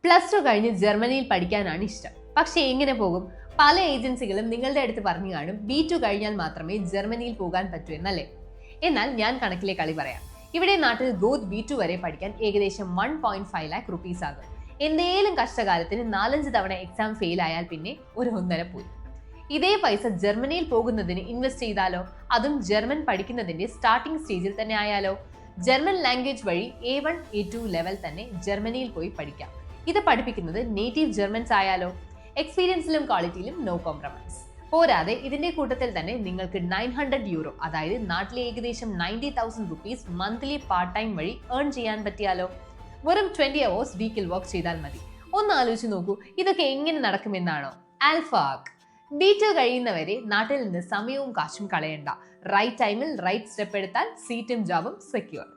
Plus two കഴിഞ്ഞ് ജർമ്മനിയിൽ പഠിക്കാനാണ് ഇഷ്ടം. പക്ഷേ എങ്ങനെ പോകും? പല ഏജൻസികളും നിങ്ങളുടെ അടുത്ത് പറഞ്ഞു കാണും B2 കഴിഞ്ഞാൽ മാത്രമേ ജർമ്മനിയിൽ പോകാൻ പറ്റൂ എന്നല്ലേ. എന്നാൽ ഞാൻ കണക്കിലെ കളി പറയാം. ഇവിടെ നാട്ടിൽ ഗോത്ത് B2 വരെ പഠിക്കാൻ ഏകദേശം 1.5 lakh rupees ആകും. എന്തേലും കഷ്ടകാലത്തിന് 4-5 തവണ എക്സാം ഫെയിൽ ആയാൽ പിന്നെ ഒരു 1.5 പോയി. ഇതേ പൈസ ജർമ്മനിയിൽ പോകുന്നതിന് ഇൻവെസ്റ്റ് ചെയ്താലോ? അതും ജർമ്മൻ പഠിക്കുന്നതിന്റെ സ്റ്റാർട്ടിംഗ് സ്റ്റേജിൽ തന്നെ ആയാലോ? ജർമ്മൻ ലാംഗ്വേജ് വഴി A1 A2 ലെവൽ തന്നെ ജർമ്മനിയിൽ പോയി പഠിക്കാം. ഇത് പഠിപ്പിക്കുന്നത് നേറ്റീവ് ജർമ്മൻസ് ആയാലോ? എക്സ്പീരിയൻസിലും ക്വാളിറ്റിയിലും നോ കോംപ്രമൈസ്. പോരാതെ ഇതിന്റെ കൂട്ടത്തിൽ തന്നെ നിങ്ങൾക്ക് €900, അതായത് നാട്ടിലെ ഏകദേശം 90,000 rupees മന്ത്ലി പാർട്ട് ടൈം വഴി ഏൺ ചെയ്യാൻ പറ്റിയാലോ? വെറും 20 hours വീക്കിൽ വർക്ക് ചെയ്താൽ മതി. ഒന്ന് ആലോചിച്ച് നോക്കൂ, ഇതൊക്കെ എങ്ങനെ നടക്കുമെന്നാണോ? ആൽഫാക് B2 കഴിയുന്നവരെ നാട്ടിൽ നിന്ന് സമയവും കാശും കളയണ്ട. റൈറ്റ് ടൈമിൽ റൈറ്റ് സ്റ്റെപ്പ് എടുത്താൽ സീറ്റും ജോബും സെക്യൂർ.